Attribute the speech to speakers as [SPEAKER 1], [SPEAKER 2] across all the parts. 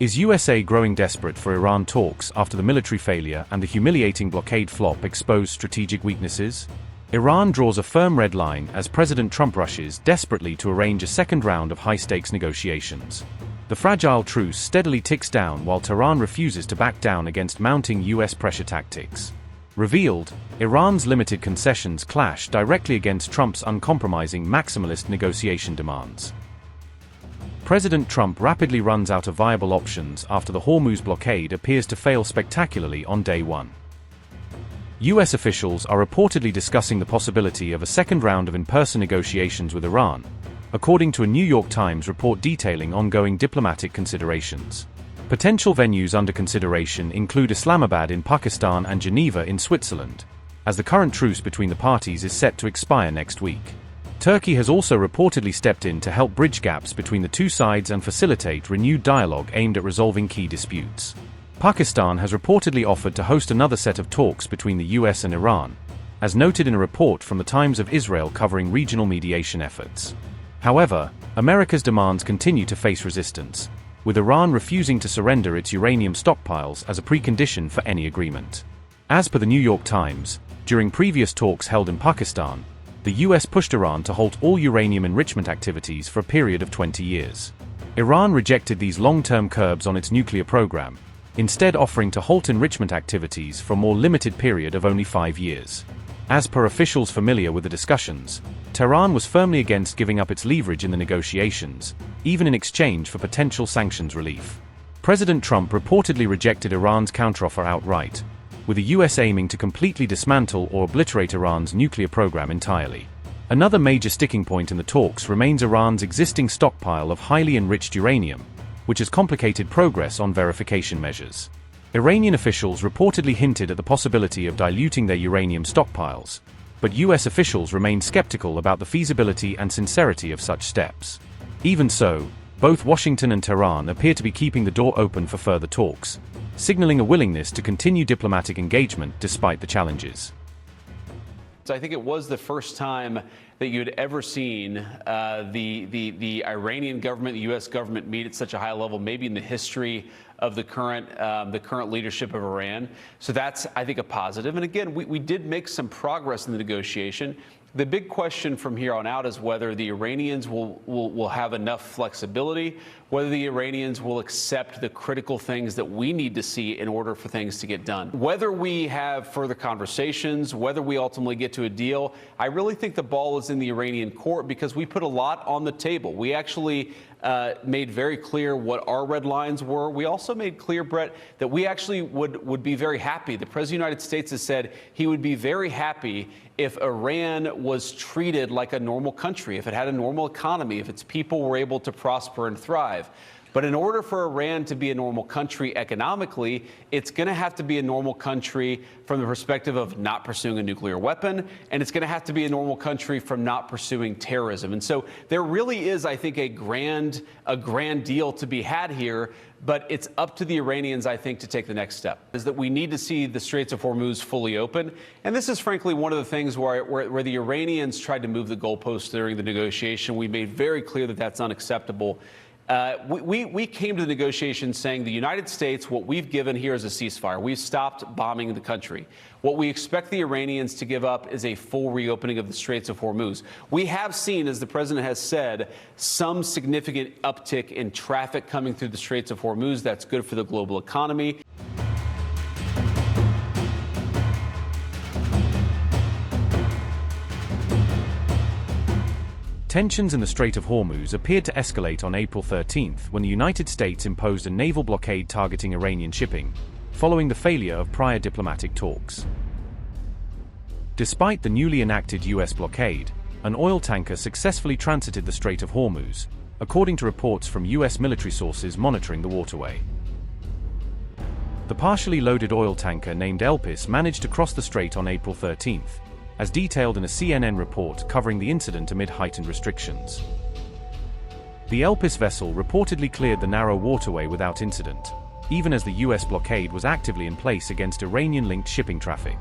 [SPEAKER 1] Is USA growing desperate for Iran talks after the military failure and the humiliating blockade flop exposed strategic weaknesses? Iran draws a firm red line as President Trump rushes desperately to arrange a second round of high-stakes negotiations. The fragile truce steadily ticks down while Tehran refuses to back down against mounting US pressure tactics. Revealed, Iran's limited concessions clash directly against Trump's uncompromising maximalist negotiation demands. President Trump rapidly runs out of viable options after the Hormuz blockade appears to fail spectacularly on day one. US officials are reportedly discussing the possibility of a second round of in-person negotiations with Iran, according to a New York Times report detailing ongoing diplomatic considerations. Potential venues under consideration include Islamabad in Pakistan and Geneva in Switzerland, as the current truce between the parties is set to expire next week. Turkey has also reportedly stepped in to help bridge gaps between the two sides and facilitate renewed dialogue aimed at resolving key disputes. Pakistan has reportedly offered to host another set of talks between the US and Iran, as noted in a report from the Times of Israel covering regional mediation efforts. However, America's demands continue to face resistance, with Iran refusing to surrender its uranium stockpiles as a precondition for any agreement. As per the New York Times, during previous talks held in Pakistan, the US pushed Iran to halt all uranium enrichment activities for a period of 20 years. Iran rejected these long-term curbs on its nuclear program, instead offering to halt enrichment activities for a more limited period of only 5 years. As per officials familiar with the discussions, Tehran was firmly against giving up its leverage in the negotiations, even in exchange for potential sanctions relief. President Trump reportedly rejected Iran's counteroffer outright, with the US aiming to completely dismantle or obliterate Iran's nuclear program entirely. Another major sticking point in the talks remains Iran's existing stockpile of highly enriched uranium, which has complicated progress on verification measures. Iranian officials reportedly hinted at the possibility of diluting their uranium stockpiles, but US officials remain skeptical about the feasibility and sincerity of such steps. Even so, both Washington and Tehran appear to be keeping the door open for further talks, signaling a willingness to continue diplomatic engagement despite the challenges.
[SPEAKER 2] So I think it was the first time that you'd ever seen the Iranian government, the U.S. government meet at such a high level, maybe in the history of the current leadership of Iran. So that's, I think, a positive. And again, we did make some progress in the negotiation. The big question from here on out is whether the Iranians will have enough flexibility, whether the Iranians will accept the critical things that we need to see in order for things to get done. Whether we have further conversations, whether we ultimately get to a deal, I really think the ball is in the Iranian court because we put a lot on the table. We actually made very clear what our red lines were. We also made clear, Brett, that we actually would be very happy. The President of the United States has said he would be very happy if Iran was treated like a normal country, if it had a normal economy, if its people were able to prosper and thrive. But in order for Iran to be a normal country economically, it's going to have to be a normal country from the perspective of not pursuing a nuclear weapon, and it's going to have to be a normal country from not pursuing terrorism. And so there really is, I think, a grand deal to be had here, but it's up to the Iranians, I think, to take the next step. Is that we need to see the Straits of Hormuz fully open. And this is, frankly, one of the things where the Iranians tried to move the goalposts during the negotiation. We made very clear that that's unacceptable. We came to the negotiations saying the United States, what we've given here is a ceasefire. We've stopped bombing the country. What we expect the Iranians to give up is a full reopening of the Straits of Hormuz. We have seen, as the president has said, some significant uptick in traffic coming through the Straits of Hormuz. That's good for the global economy.
[SPEAKER 1] Tensions in the Strait of Hormuz appeared to escalate on April 13th when the United States imposed a naval blockade targeting Iranian shipping, following the failure of prior diplomatic talks. Despite the newly enacted US blockade, an oil tanker successfully transited the Strait of Hormuz, according to reports from US military sources monitoring the waterway. The partially loaded oil tanker named Elpis managed to cross the strait on April 13th, as detailed in a CNN report covering the incident amid heightened restrictions. The Elpis vessel reportedly cleared the narrow waterway without incident, even as the US blockade was actively in place against Iranian-linked shipping traffic.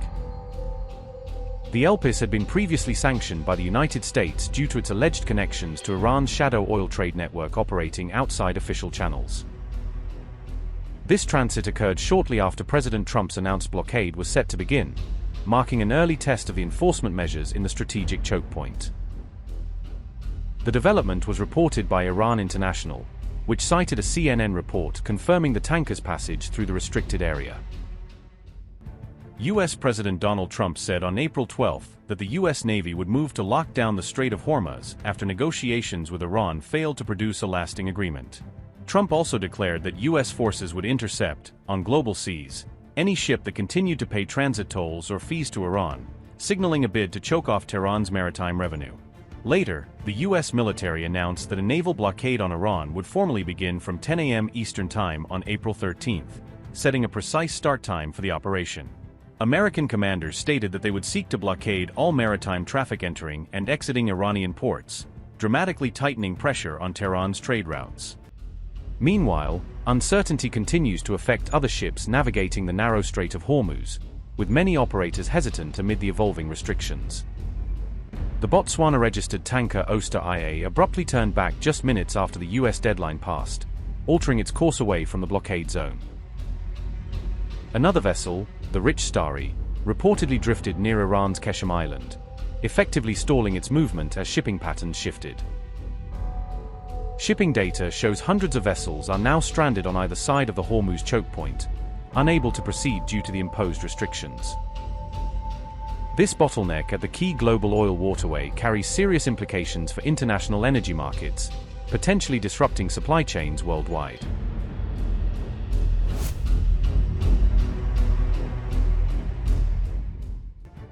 [SPEAKER 1] The Elpis had been previously sanctioned by the United States due to its alleged connections to Iran's shadow oil trade network operating outside official channels. This transit occurred shortly after President Trump's announced blockade was set to begin, marking an early test of the enforcement measures in the strategic choke point. The development was reported by Iran International, which cited a CNN report confirming the tanker's passage through the restricted area. U.S. President Donald Trump said on April 12 that the U.S. Navy would move to lock down the Strait of Hormuz after negotiations with Iran failed to produce a lasting agreement. Trump also declared that U.S. forces would intercept, on global seas, any ship that continued to pay transit tolls or fees to Iran, signaling a bid to choke off Tehran's maritime revenue. Later, the U.S. military announced that a naval blockade on Iran would formally begin from 10 a.m. Eastern Time on April 13, setting a precise start time for the operation. American commanders stated that they would seek to blockade all maritime traffic entering and exiting Iranian ports, dramatically tightening pressure on Tehran's trade routes. Meanwhile, uncertainty continues to affect other ships navigating the narrow Strait of Hormuz, with many operators hesitant amid the evolving restrictions. The Botswana-registered tanker Oster IA abruptly turned back just minutes after the U.S. deadline passed, altering its course away from the blockade zone. Another vessel, the Rich Starry, reportedly drifted near Iran's Keshem Island, effectively stalling its movement as shipping patterns shifted. Shipping data shows hundreds of vessels are now stranded on either side of the Hormuz choke point, unable to proceed due to the imposed restrictions. This bottleneck at the key global oil waterway carries serious implications for international energy markets, potentially disrupting supply chains worldwide.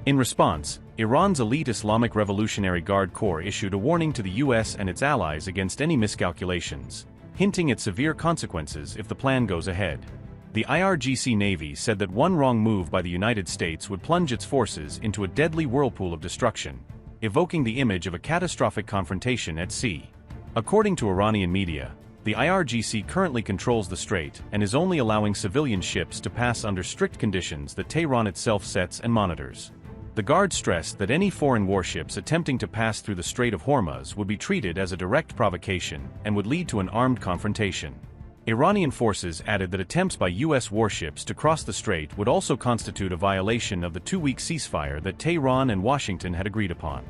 [SPEAKER 1] In response, Iran's elite Islamic Revolutionary Guard Corps issued a warning to the U.S. and its allies against any miscalculations, hinting at severe consequences if the plan goes ahead. The IRGC Navy said that one wrong move by the United States would plunge its forces into a deadly whirlpool of destruction, evoking the image of a catastrophic confrontation at sea. According to Iranian media, the IRGC currently controls the strait and is only allowing civilian ships to pass under strict conditions that Tehran itself sets and monitors. The Guard stressed that any foreign warships attempting to pass through the Strait of Hormuz would be treated as a direct provocation and would lead to an armed confrontation. Iranian forces added that attempts by U.S. warships to cross the strait would also constitute a violation of the two-week ceasefire that Tehran and Washington had agreed upon.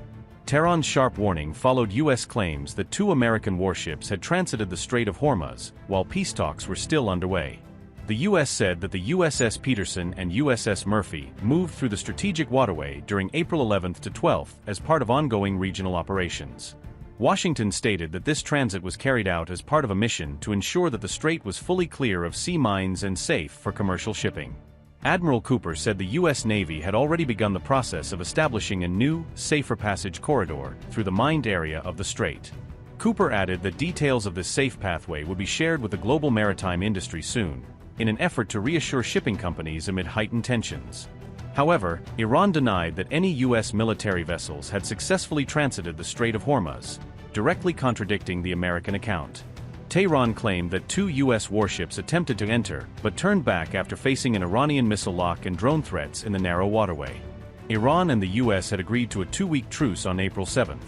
[SPEAKER 1] Tehran's sharp warning followed U.S. claims that 2 American warships had transited the Strait of Hormuz, while peace talks were still underway. The U.S. said that the USS Peterson and USS Murphy moved through the strategic waterway during April 11 to 12 as part of ongoing regional operations. Washington stated that this transit was carried out as part of a mission to ensure that the strait was fully clear of sea mines and safe for commercial shipping. Admiral Cooper said the U.S. Navy had already begun the process of establishing a new, safer passage corridor through the mined area of the strait. Cooper added that details of this safe pathway would be shared with the global maritime industry soon, in an effort to reassure shipping companies amid heightened tensions. However, Iran denied that any U.S. military vessels had successfully transited the Strait of Hormuz, directly contradicting the American account. Tehran claimed that 2 U.S. warships attempted to enter, but turned back after facing an Iranian missile lock and drone threats in the narrow waterway. Iran and the U.S. had agreed to a 2-week truce on April 7,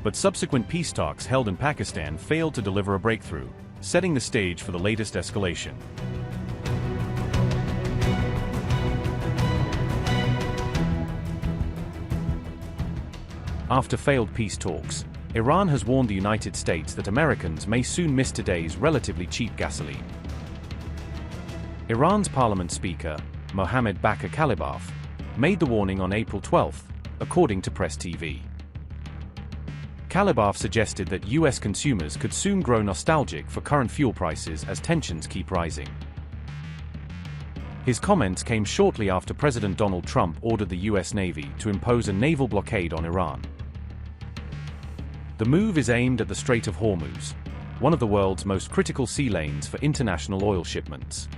[SPEAKER 1] but subsequent peace talks held in Pakistan failed to deliver a breakthrough, setting the stage for the latest escalation. After failed peace talks, Iran has warned the United States that Americans may soon miss today's relatively cheap gasoline. Iran's parliament speaker, Mohammad Bakir Kalibaf, made the warning on April 12, according to Press TV. Kalibaf suggested that U.S. consumers could soon grow nostalgic for current fuel prices as tensions keep rising. His comments came shortly after President Donald Trump ordered the U.S. Navy to impose a naval blockade on Iran. The move is aimed at the Strait of Hormuz, one of the world's most critical sea lanes for international oil shipments.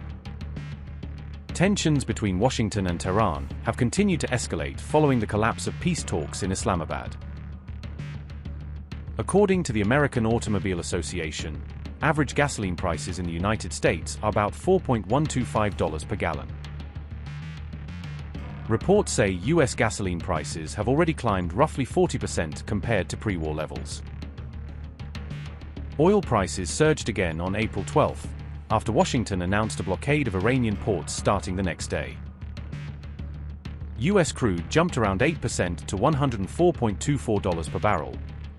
[SPEAKER 1] Tensions between Washington and Tehran have continued to escalate following the collapse of peace talks in Islamabad. According to the American Automobile Association, average gasoline prices in the United States are about $4.125 per gallon. Reports say U.S. gasoline prices have already climbed roughly 40% compared to pre-war levels. Oil prices surged again on April 12, after Washington announced a blockade of Iranian ports starting the next day. US crude jumped around 8% to $104.24 per barrel,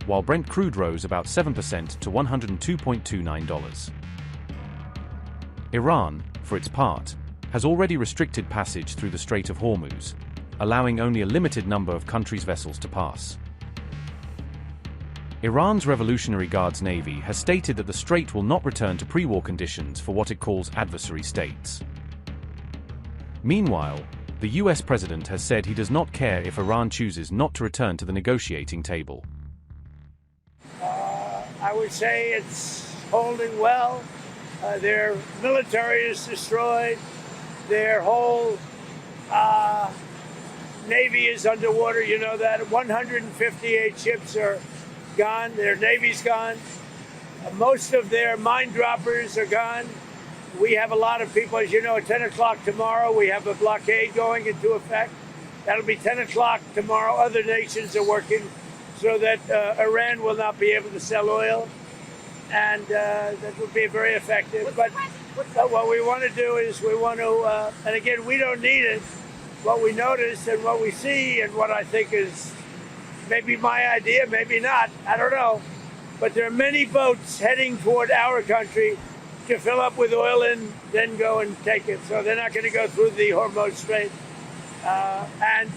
[SPEAKER 1] while Brent crude rose about 7% to $102.29. Iran, for its part, has already restricted passage through the Strait of Hormuz, allowing only a limited number of countries' vessels to pass. Iran's Revolutionary Guards Navy has stated that the strait will not return to pre-war conditions for what it calls adversary states. Meanwhile, the US president has said he does not care if Iran chooses not to return to the negotiating table.
[SPEAKER 3] I would say it's holding well. Their military is destroyed. Their whole Navy is underwater. You know that 158 ships are gone. Their Navy's gone. Most of their mine droppers are gone. We have a lot of people, as you know, at 10 o'clock tomorrow, we have a blockade going into effect. That'll be 10 o'clock tomorrow. Other nations are working so that Iran will not be able to sell oil. And that would be very effective. But what we want to do is we want to, and again, we don't need it. What we notice and what we see and what I think is maybe my idea, maybe not, I don't know. But there are many boats heading toward our country to fill up with oil and then go and take it. So they're not going to go through the Hormuz Strait. And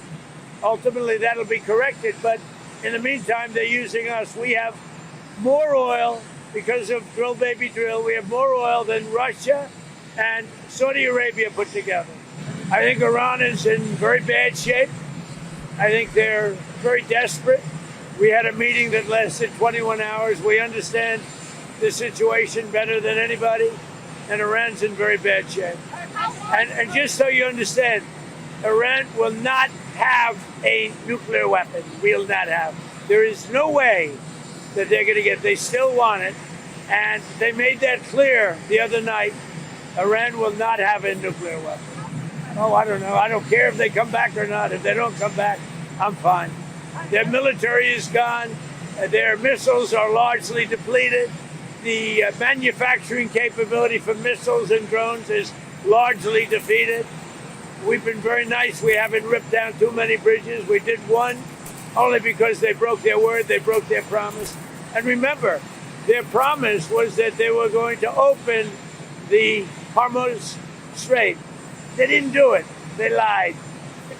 [SPEAKER 3] ultimately that'll be corrected. But in the meantime, they're using us. We have more oil because of drill, baby, drill. We have more oil than Russia and Saudi Arabia put together. I think Iran is in very bad shape. I think they're very desperate. We had a meeting that lasted 21 hours. We understand the situation better than anybody, and Iran's in very bad shape. And just so you understand, Iran will not have a nuclear weapon. Will not have. There is no way that they're going to get. They still want it, and they made that clear the other night. Iran will not have a nuclear weapon. Oh, I don't know. I don't care if they come back or not. If they don't come back, I'm fine. Their military is gone. Their missiles are largely depleted. The manufacturing capability for missiles and drones is largely defeated. We've been very nice. We haven't ripped down too many bridges. We did one only because they broke their word. They broke their promise. And remember, their promise was that they were going to open the Hormuz Strait. They didn't do it. They lied.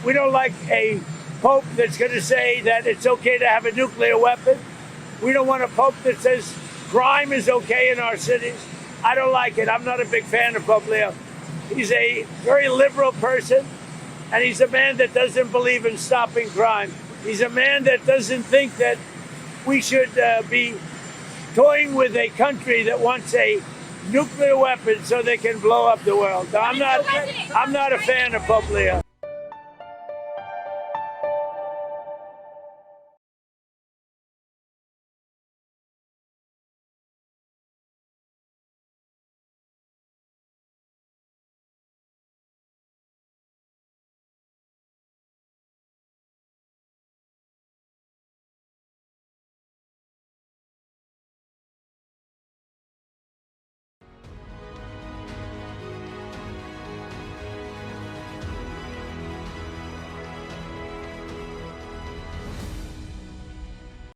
[SPEAKER 3] We don't like a pope that's going to say that it's okay to have a nuclear weapon. We don't want a pope that says crime is okay in our cities. I don't like it. I'm not a big fan of Pope Leo. He's a very liberal person, and he's a man that doesn't believe in stopping crime. He's a man that doesn't think that we should be toying with a country that wants a nuclear weapon so they can blow up the world. I'm not a fan of Pope Leo.